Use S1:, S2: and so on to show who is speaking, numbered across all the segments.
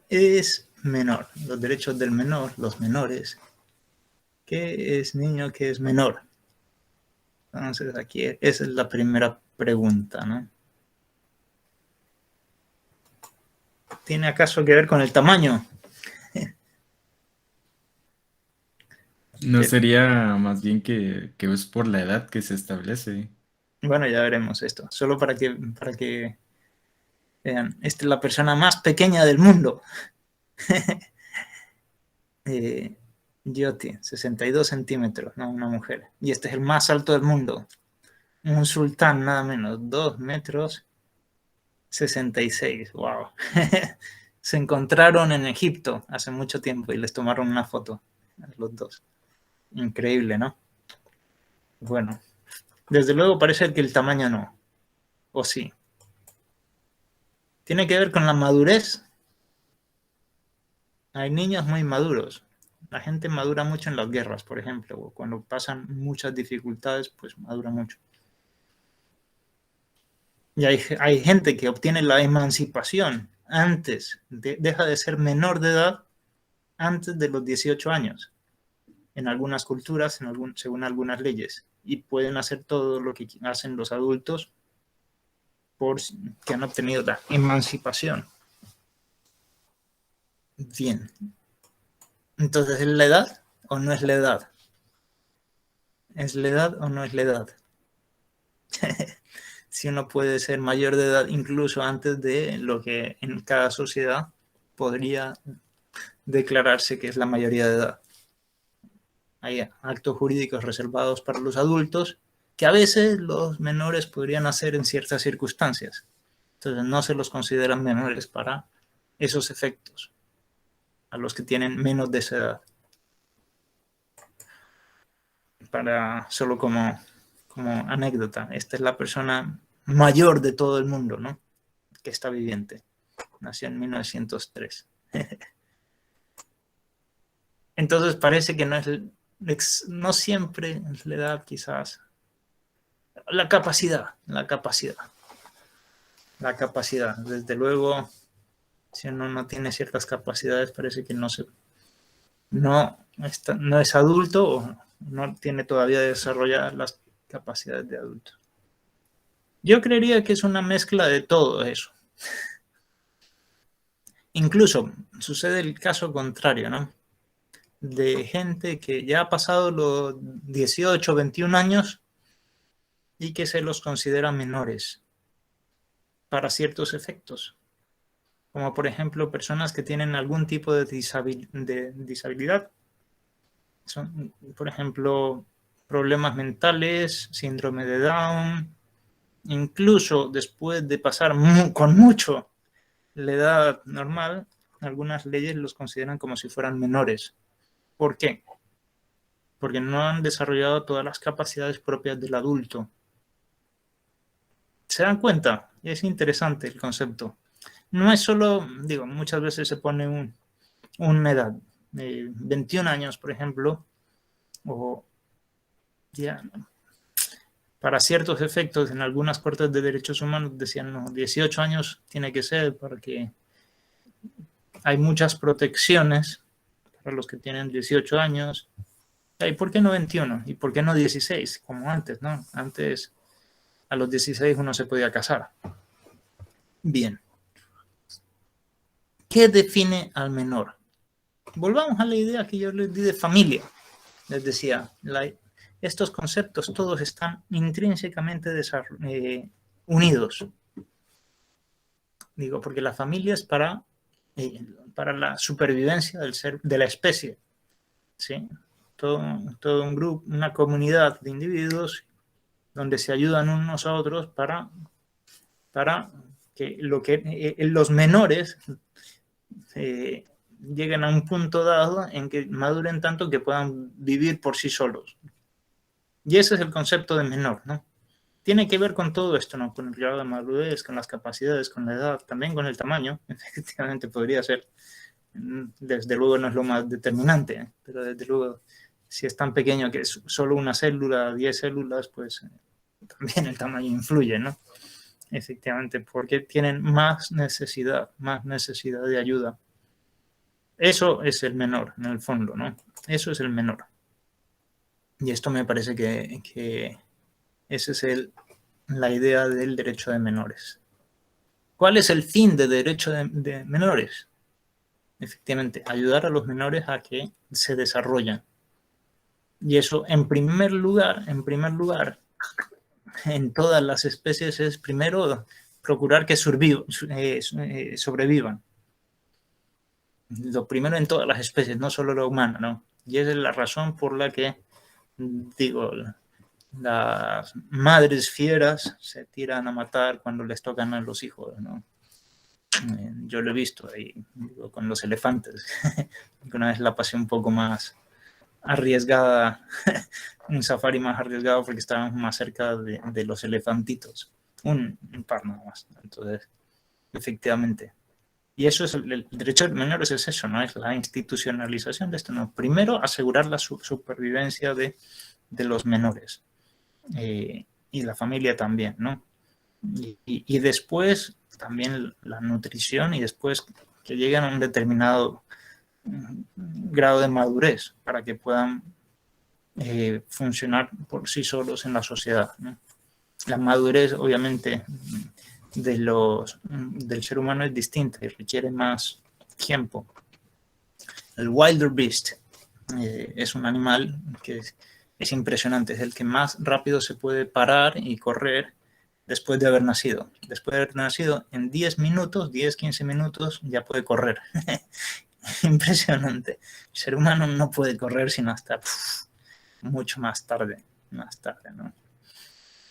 S1: es menor? Los derechos del menor, los menores. ¿Qué es niño? ¿Qué es menor? Entonces, aquí esa es la primera pregunta, ¿no? ¿Tiene acaso que ver con el tamaño?
S2: No sería más bien que es por la edad que se establece.
S1: Bueno, ya veremos esto. Solo para que vean, esta es la persona más pequeña del mundo. eh, Yoti, 62 centímetros, ¿no? Una mujer. Y este es el más alto del mundo. Un sultán, nada menos, 2 metros 66. Wow. Se encontraron en Egipto hace mucho tiempo y les tomaron una foto a los dos. Increíble, ¿no? Bueno, desde luego parece que el tamaño no. ¿O sí? Tiene que ver con la madurez. Hay niños muy maduros. La gente madura mucho en las guerras, por ejemplo, o cuando pasan muchas dificultades, pues madura mucho. Y hay gente que obtiene la emancipación antes, deja de ser menor de edad antes de los 18 años, en algunas culturas, según algunas leyes, y pueden hacer todo lo que hacen los adultos por que han obtenido la emancipación. Bien, entonces, ¿es la edad o no es la edad? ¿Es la edad o no es la edad? Si uno puede ser mayor de edad incluso antes de lo que en cada sociedad podría declararse que es la mayoría de edad. Hay actos jurídicos reservados para los adultos que a veces los menores podrían hacer en ciertas circunstancias. Entonces no se los consideran menores para esos efectos, a los que tienen menos de esa edad. Para solo como anécdota, esta es la persona mayor de todo el mundo, ¿no? Que está viviente. Nació en 1903. Entonces parece que no siempre es la edad, quizás. La capacidad. Desde luego, si uno no tiene ciertas capacidades, parece que no es adulto o no tiene todavía desarrolladas las capacidades de adulto. Yo creería que es una mezcla de todo eso. Incluso sucede el caso contrario, ¿no? De gente que ya ha pasado los 18, 21 años y que se los considera menores para ciertos efectos, como por ejemplo personas que tienen algún tipo de disabilidad. Son, por ejemplo, problemas mentales, síndrome de Down, incluso después de pasar con mucho la edad normal, algunas leyes los consideran como si fueran menores. ¿Por qué? Porque no han desarrollado todas las capacidades propias del adulto. ¿Se dan cuenta? Es interesante el concepto. No es solo, digo, muchas veces se pone una edad, 21 años, por ejemplo, o ya, para ciertos efectos, en algunas cortes de derechos humanos decían, no, 18 años tiene que ser porque hay muchas protecciones para los que tienen 18 años. ¿Y por qué no 21? ¿Y por qué no 16? Como antes, ¿no? Antes, a los 16 uno se podía casar. Bien. ¿Qué define al menor? Volvamos a la idea que yo les di de familia. Les decía, estos conceptos todos están intrínsecamente unidos. Digo, porque la familia es para la supervivencia de la especie. ¿Sí? Todo un grupo, una comunidad de individuos donde se ayudan unos a otros para que los menores eh, lleguen a un punto dado en que maduren tanto que puedan vivir por sí solos. Y ese es el concepto de menor, ¿no? Tiene que ver con todo esto, ¿no? Con el grado de madurez, con las capacidades, con la edad, también con el tamaño, efectivamente podría ser. Desde luego no es lo más determinante, ¿eh? Pero desde luego, si es tan pequeño que es solo una célula, 10 células, pues también el tamaño influye, ¿no? Efectivamente, porque tienen más necesidad de ayuda. Eso es el menor, en el fondo, ¿no? Eso es el menor. Y esto me parece que esa es la idea del derecho de menores. ¿Cuál es el fin del derecho de menores? Efectivamente, ayudar a los menores a que se desarrollen. Y eso, en primer lugar, en todas las especies es primero procurar que sobrevivan. Lo primero en todas las especies, no solo la humana, ¿no? Y esa es la razón por la que, digo, las madres fieras se tiran a matar cuando les tocan a los hijos, ¿no? Yo lo he visto ahí, digo, con los elefantes. Una vez la pasé un poco más arriesgada, un safari más arriesgado porque estábamos más cerca de los elefantitos. Un par nada más. Entonces, efectivamente. Y eso es el derecho de menores, es eso, ¿no? Es la institucionalización de esto, ¿no? Primero, asegurar la supervivencia de los menores. Y la familia también, ¿no? Y después también la nutrición y después que lleguen a un determinado grado de madurez para que puedan funcionar por sí solos en la sociedad, ¿no? La madurez, obviamente, del ser humano es distinta y requiere más tiempo. El wildebeest es un animal que es impresionante, es el que más rápido se puede parar y correr después de haber nacido. Después de haber nacido, en 10 minutos, 10, 15 minutos, ya puede correr. Impresionante. El ser humano no puede correr sino hasta mucho más tarde, ¿no?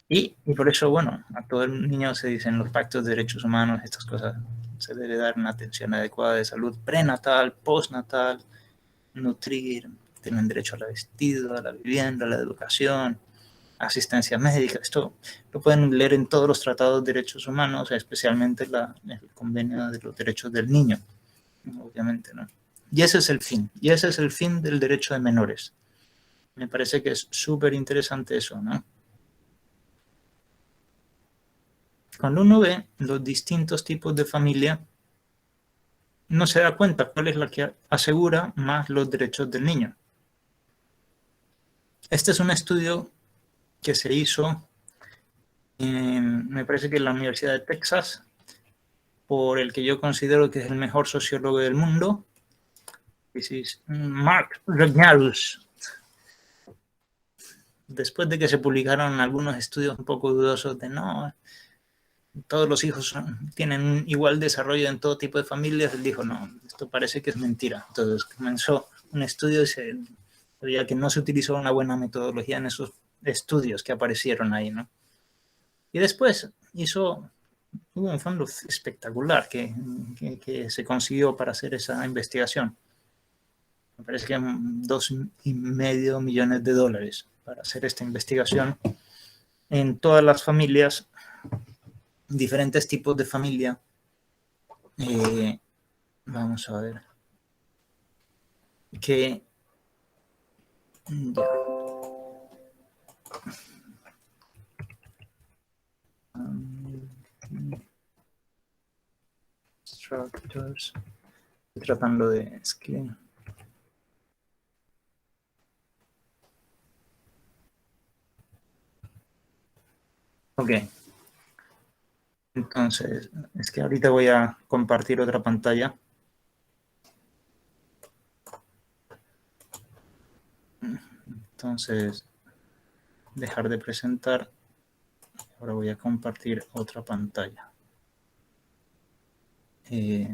S1: Y por eso, bueno, a todo el niño se dicen los pactos de derechos humanos, estas cosas, se debe dar una atención adecuada de salud prenatal, postnatal, nutrir, tienen derecho al vestido, a la vivienda, a la educación, asistencia médica. Esto lo pueden leer en todos los tratados de derechos humanos, especialmente el convenio de los derechos del niño, obviamente, ¿no? Y ese es el fin, del derecho de menores. Me parece que es súper interesante eso, ¿no? Cuando uno ve los distintos tipos de familia, no se da cuenta cuál es la que asegura más los derechos del niño. Este es un estudio que se hizo, me parece que en la Universidad de Texas, por el que yo considero que es el mejor sociólogo del mundo, que es Mark Regnarus. Después de que se publicaron algunos estudios un poco dudosos de no, todos los hijos tienen igual desarrollo en todo tipo de familias, él dijo, no, esto parece que es mentira. Entonces comenzó un estudio y se veía que no se utilizó una buena metodología en esos estudios que aparecieron ahí, ¿no? Y después hubo un fondo espectacular que se consiguió para hacer esa investigación. Me parece que $2.5 millones para hacer esta investigación en todas las familias, diferentes tipos de familia. Vamos a ver. Que structures. Estoy tratando de escribir. Ok. Entonces, es que ahorita voy a compartir otra pantalla. Entonces, dejar de presentar. Ahora voy a compartir otra pantalla. Y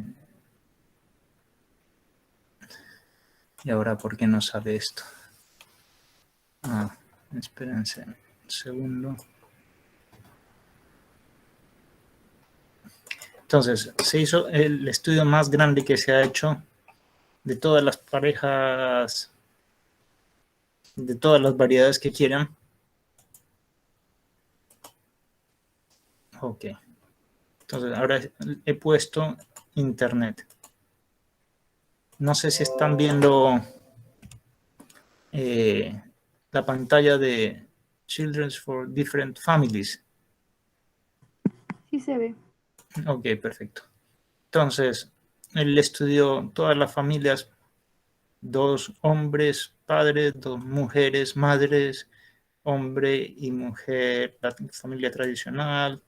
S1: ahora, ¿por qué no sale esto? Espérense un segundo. Entonces, se hizo el estudio más grande que se ha hecho de todas las parejas, de todas las variedades que quieran. Ok. Entonces, ahora he puesto internet. No sé si están viendo la pantalla de Children for Different Families.
S3: Sí se ve.
S1: Ok, perfecto. Entonces, él estudió todas las familias, 2 hombres, padres, 2 mujeres, madres, hombre y mujer, la familia tradicional,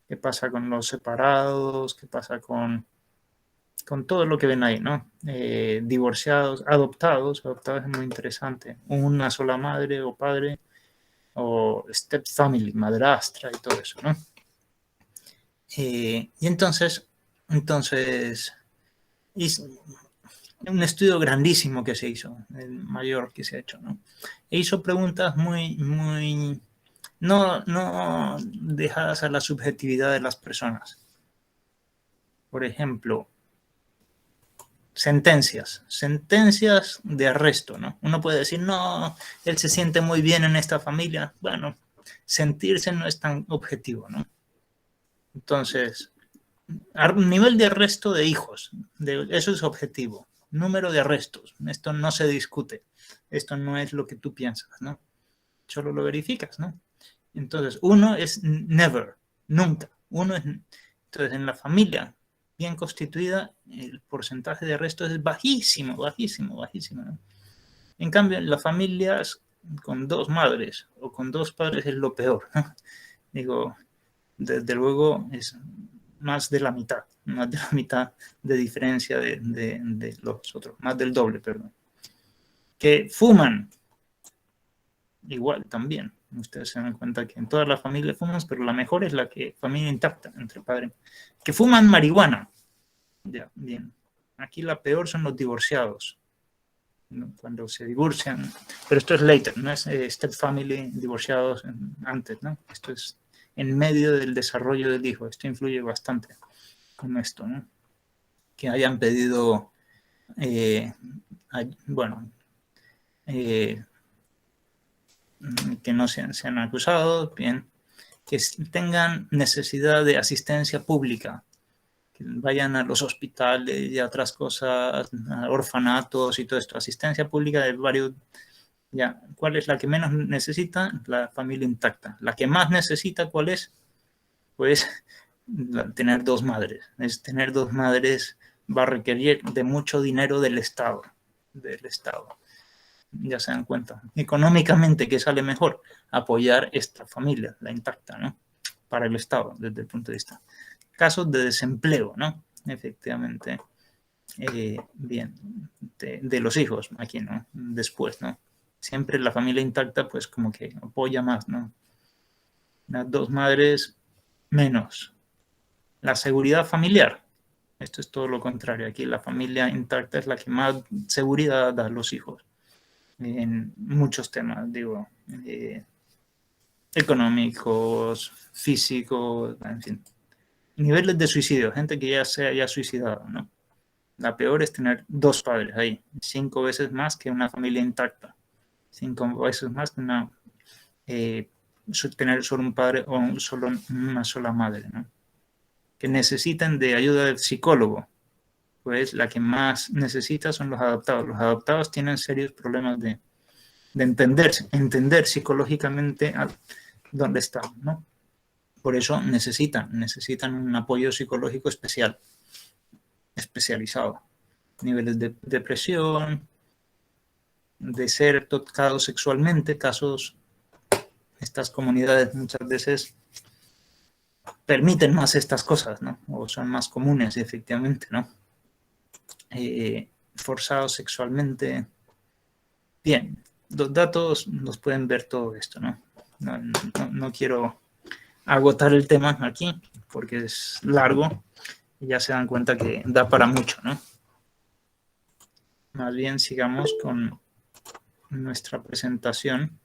S1: qué pasa con los separados, qué pasa con todo lo que ven ahí, ¿no? Divorciados, adoptados es muy interesante, una sola madre o padre, o step family, madrastra y todo eso, ¿no? Y entonces, es un estudio grandísimo que se hizo, el mayor que se ha hecho, ¿no? E hizo preguntas muy, no dejadas a la subjetividad de las personas. Por ejemplo, sentencias de arresto, ¿no? Uno puede decir, no, él se siente muy bien en esta familia. Bueno, sentirse no es tan objetivo, ¿no? Entonces, nivel de arresto de hijos, eso es objetivo. Número de arrestos, esto no se discute. Esto no es lo que tú piensas, ¿no? Solo lo verificas, ¿no? Entonces, uno es never, nunca. Entonces, en la familia bien constituida, el porcentaje de arrestos es bajísimo, ¿no? En cambio, en las familias con 2 madres o con 2 padres es lo peor, ¿no? Digo, desde luego es más de la mitad de diferencia de los otros, más del doble, perdón. Que fuman, igual también. Ustedes se dan cuenta que en todas las familias fuman, pero la mejor es la que familia intacta entre padres. Que fuman marihuana. Ya, bien. Aquí la peor son los divorciados. Cuando se divorcian. Pero esto es later, no es step family, divorciados antes, ¿no? Esto es en medio del desarrollo del hijo. Esto influye bastante con esto, ¿no? Que hayan pedido, que no sean acusados, bien, que tengan necesidad de asistencia pública, que vayan a los hospitales y a otras cosas, a orfanatos y todo esto, asistencia pública de varios. Ya, ¿cuál es la que menos necesita? La familia intacta. La que más necesita, ¿cuál es? Pues tener 2 madres. Tener 2 madres va a requerir de mucho dinero del Estado. Ya se dan cuenta. Económicamente, ¿qué sale mejor? Apoyar esta familia, la intacta, ¿no? Para el Estado, desde el punto de vista. Casos de desempleo, ¿no? Efectivamente. Bien, de los hijos, aquí, ¿no? Después, ¿no? Siempre la familia intacta, pues como que apoya más, ¿no? Las 2 madres, menos. La seguridad familiar, esto es todo lo contrario. Aquí la familia intacta es la que más seguridad da a los hijos en muchos temas, digo, económicos, físicos, en fin. Niveles de suicidio, gente que ya se haya suicidado, ¿no? La peor es tener 2 padres ahí, 5 veces más que una familia intacta, 5 veces más que tener solo un padre o una sola madre, ¿no? Que necesitan de ayuda del psicólogo, pues la que más necesita son los adoptados. Los adoptados tienen serios problemas de entender psicológicamente dónde están, ¿no? Por eso necesitan un apoyo psicológico especializado. Niveles de depresión, de ser tocados sexualmente, estas comunidades muchas veces permiten más estas cosas, ¿no? O son más comunes, efectivamente, ¿no? Forzados sexualmente. Bien, los datos nos pueden ver todo esto, ¿no? No quiero agotar el tema aquí porque es largo y ya se dan cuenta que da para mucho, ¿no? Más bien sigamos con nuestra presentación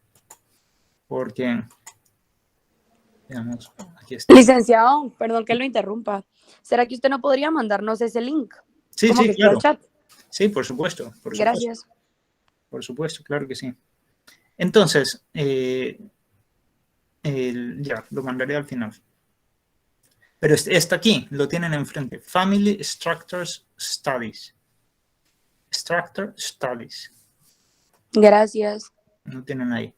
S1: porque, digamos, aquí está.
S3: Licenciado, perdón que lo interrumpa. ¿Será que usted no podría mandarnos ese link?
S1: Sí,
S3: ¿Cómo
S1: sí,
S3: que
S1: claro.
S3: el chat?
S1: Sí, por supuesto.
S3: Gracias.
S1: Por supuesto, claro que sí. Entonces, ya, lo mandaré al final. Pero está aquí, lo tienen enfrente. Family Structures Studies. Structure Studies.
S3: Gracias.
S1: Lo tienen ahí.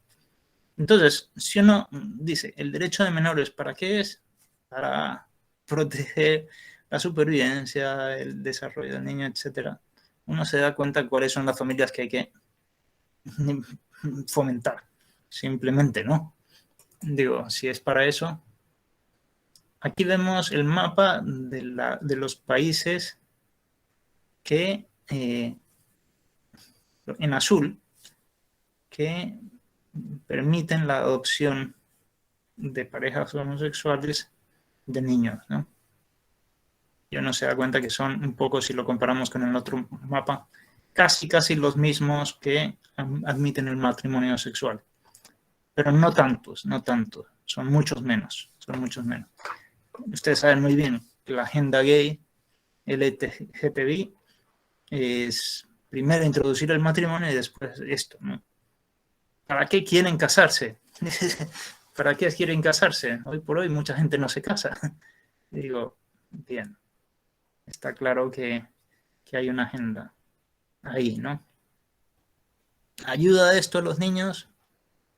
S1: Entonces, si uno dice, el derecho de menores, ¿para qué es? Para proteger la supervivencia, el desarrollo del niño, etc., uno se da cuenta cuáles son las familias que hay que fomentar. Simplemente no. Digo, si es para eso. Aquí vemos el mapa de los países que, en azul, que permiten la adopción de parejas homosexuales de niños, ¿no? Y uno se da cuenta que son un poco, si lo comparamos con el otro mapa, casi los mismos que admiten el matrimonio sexual. Pero no tantos, son muchos menos. Ustedes saben muy bien que la agenda gay, LGTBI, es primero introducir el matrimonio y después esto, ¿no? ¿Para qué quieren casarse? ¿Para qué quieren casarse? Hoy por hoy mucha gente no se casa. Digo, bien, está claro que hay una agenda ahí, ¿no? ¿Ayuda esto a los niños?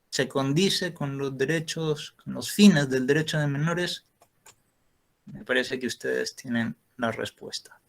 S1: ¿Se condice con los derechos, con los fines del derecho de menores? Me parece que ustedes tienen la respuesta.